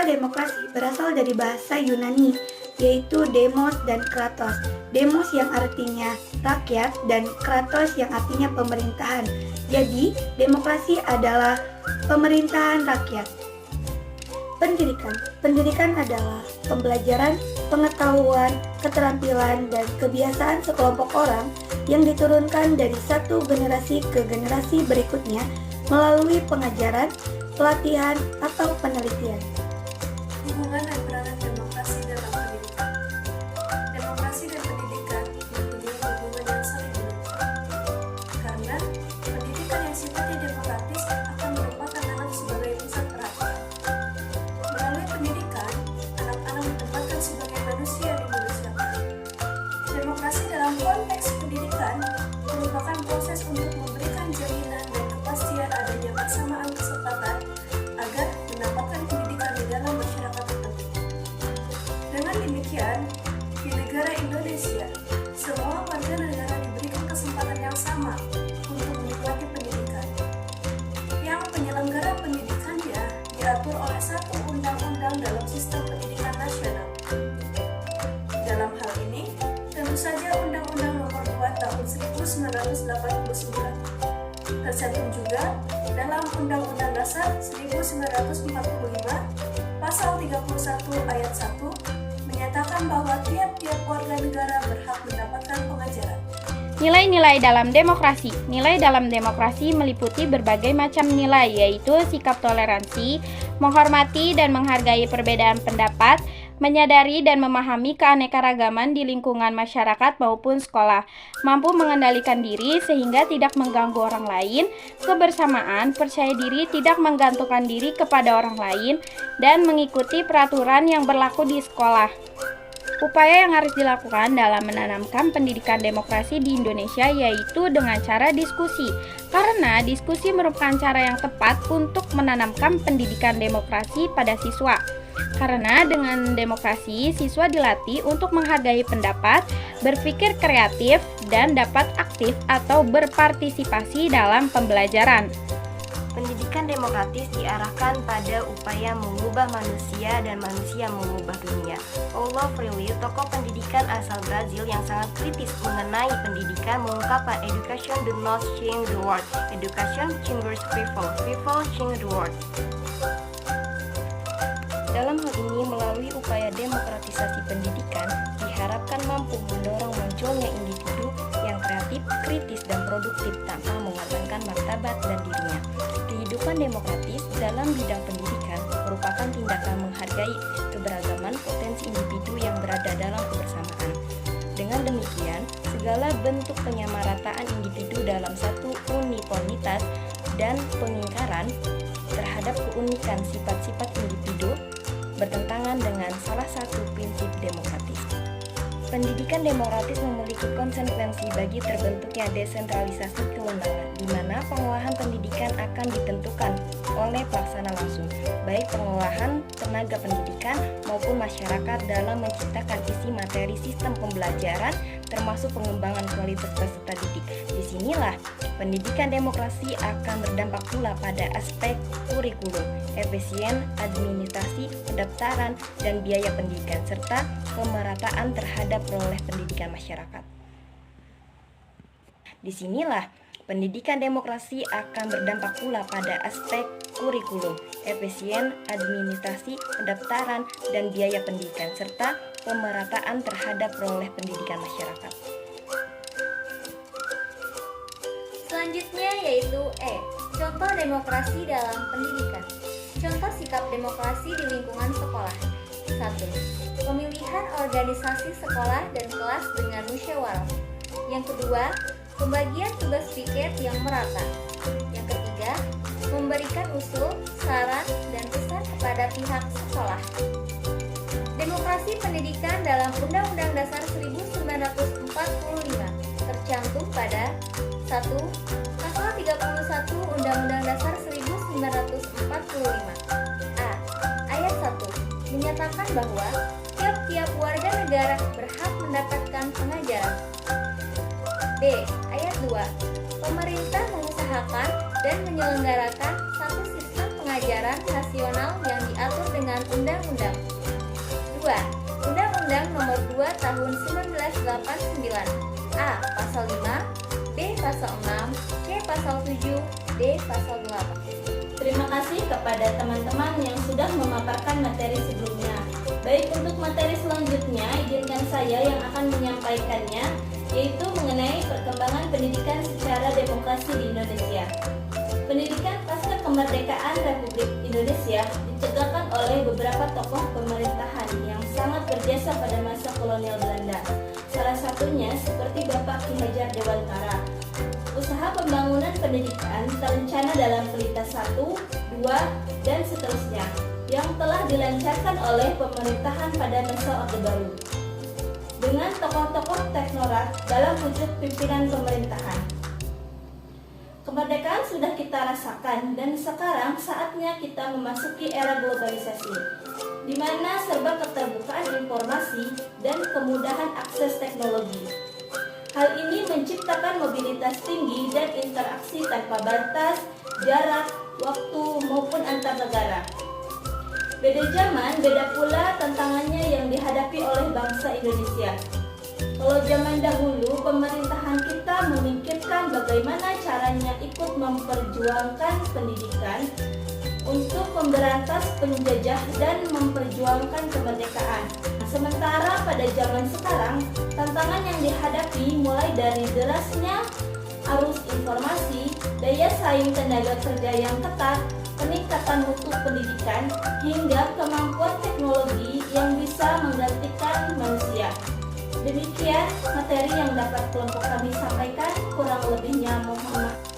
demokrasi berasal dari bahasa Yunani, yaitu demos dan kratos. Demos yang artinya rakyat dan kratos yang artinya pemerintahan. Jadi, demokrasi adalah pemerintahan rakyat. Pendidikan. Pendidikan adalah pembelajaran, pengetahuan, keterampilan, dan kebiasaan sekelompok orang yang diturunkan dari satu generasi ke generasi berikutnya melalui pengajaran, pelatihan, atau penelitian. Hubungan dan peranan demokrasi dalam pendidikan. Demokrasi dan pendidikan mempunyai hubungan yang saling menunjang. Karena pendidikan yang sifatnya demokratis akan berupa tantangan sebagai pusat perhatian. Melalui pendidikan, anak-anak ditempatkan sebagai manusia dimanusiakan. Demokrasi dalam konteks pendidikan merupakan proses untuk memberikan jaminan dan kepastian adanya persamaan kesempatan agar mendapatkan pendidikan di dalam masyarakat tertentu. Dengan demikian, di negara Indonesia, semua warga negara diberikan kesempatan yang sama untuk menikmati pendidikan. Yang penyelenggara pendidikannya diatur oleh satu undang-undang dalam sistem pendidikan nasional. Dalam hal ini, tentu saja Undang-Undang Nomor 2 Tahun 1989. Tercantum juga dalam Undang-Undang Dasar 1945 Pasal 31 Ayat 1 menyatakan bahwa tiap-tiap warga negara berhak mendapatkan pengajaran. Nilai-nilai dalam demokrasi. Nilai dalam demokrasi meliputi berbagai macam nilai, yaitu sikap toleransi, menghormati dan menghargai perbedaan pendapat, menyadari dan memahami keanekaragaman di lingkungan masyarakat maupun sekolah, mampu mengendalikan diri sehingga tidak mengganggu orang lain, kebersamaan, percaya diri tidak menggantungkan diri kepada orang lain, dan mengikuti peraturan yang berlaku di sekolah. Upaya yang harus dilakukan dalam menanamkan pendidikan demokrasi di Indonesia yaitu dengan cara diskusi, karena diskusi merupakan cara yang tepat untuk menanamkan pendidikan demokrasi pada siswa. Karena dengan demokrasi, siswa dilatih untuk menghargai pendapat, berpikir kreatif, dan dapat aktif atau berpartisipasi dalam pembelajaran. Pendidikan demokratis diarahkan pada upaya mengubah manusia dan manusia mengubah dunia. Paulo Freire, tokoh pendidikan asal Brazil yang sangat kritis mengenai pendidikan, mengungkapkan education do not change the world. Education changes people. People change the world. Dalam hal ini, melalui upaya demokratisasi pendidikan, diharapkan mampu mendorong munculnya individu yang kreatif, kritis, dan produktif tanpa mengorbankan martabat dan dirinya. Kehidupan demokratis dalam bidang pendidikan merupakan tindakan menghargai keberagaman potensi individu yang berada dalam kebersamaan. Dengan demikian, segala bentuk penyamarataan individu dalam satu uniformitas dan pengingkaran terhadap keunikan sifat-sifat individu bertentangan dengan salah satu prinsip demokratis. Pendidikan demokratis memiliki konsekuensi bagi terbentuknya desentralisasi kewenangan, di mana pengelolaan pendidikan akan ditentukan oleh pelaksana langsung, baik pengelolaan tenaga pendidikan maupun masyarakat dalam menciptakan isi materi sistem pembelajaran, termasuk pengembangan kualitas peserta didik. Disinilah pendidikan demokrasi akan berdampak pula pada aspek kurikulum, efisien, administrasi, pendaftaran, dan biaya pendidikan, serta pemerataan terhadap peroleh pendidikan masyarakat. Disinilah pendidikan demokrasi akan berdampak pula pada aspek kurikulum, efisien, administrasi, pendaftaran, dan biaya pendidikan, serta pemerataan terhadap peroleh pendidikan masyarakat. Selanjutnya yaitu E. Contoh demokrasi dalam pendidikan. Contoh sikap demokrasi di lingkungan sekolah. 1. Pemilihan organisasi sekolah dan kelas dengan musyawarah. Yang kedua, pembagian tugas piket yang merata. Yang ketiga, memberikan usul, saran, dan pesan kepada pihak sekolah. Demokrasi pendidikan dalam Undang-Undang Dasar 1945 tercantum pada 1. Pasal 31 Undang-Undang Dasar 1945. A. Ayat 1 menyatakan bahwa tiap-tiap warga negara berhak mendapatkan pengajaran. B. Ayat 2 pemerintah mengusahakan dan menyelenggarakan satu sistem pengajaran nasional yang diatur dengan undang-undang. 2. Undang-Undang Nomor 2 Tahun 1989. A. Pasal 5, B. Pasal 6, C. Pasal 7, D. Pasal 8. Terima kasih kepada teman-teman yang sudah memaparkan materi sebelumnya. Baik, untuk materi selanjutnya, izinkan saya yang akan menyampaikannya, yaitu mengenai perkembangan pendidikan secara demokrasi di Indonesia. Pendidikan pasca kemerdekaan Republik Indonesia ditegakkan oleh beberapa tokoh pemerintahan yang sangat berjasa pada masa kolonial Belanda. Salah satunya seperti Bapak Ki Hajar Dewantara. Usaha pembangunan pendidikan terencana dalam Pelita 1, 2, dan seterusnya yang telah dilancarkan oleh pemerintahan pada masa Orde Baru dengan tokoh-tokoh teknokrat dalam wujud pimpinan pemerintahan. Kemerdekaan sudah kita rasakan dan sekarang saatnya kita memasuki era globalisasi, di mana serba keterbukaan informasi dan kemudahan akses teknologi. Hal ini menciptakan mobilitas tinggi dan interaksi tanpa batas, jarak, waktu, maupun antar negara. Beda zaman, beda pula tantangannya yang dihadapi oleh bangsa Indonesia. Kalau zaman dahulu, pemerintahan kita memikirkan bagaimana caranya ikut memperjuangkan pendidikan untuk memberantas penjajah dan memperjuangkan kemerdekaan. Sementara pada zaman sekarang, tantangan yang dihadapi mulai dari derasnya arus informasi, daya saing tenaga kerja yang ketat, peningkatan mutu pendidikan, hingga kemampuan teknologi yang bisa menggantikan manusia. Demikian materi yang dapat kelompok kami sampaikan, kurang lebihnya mohon maaf.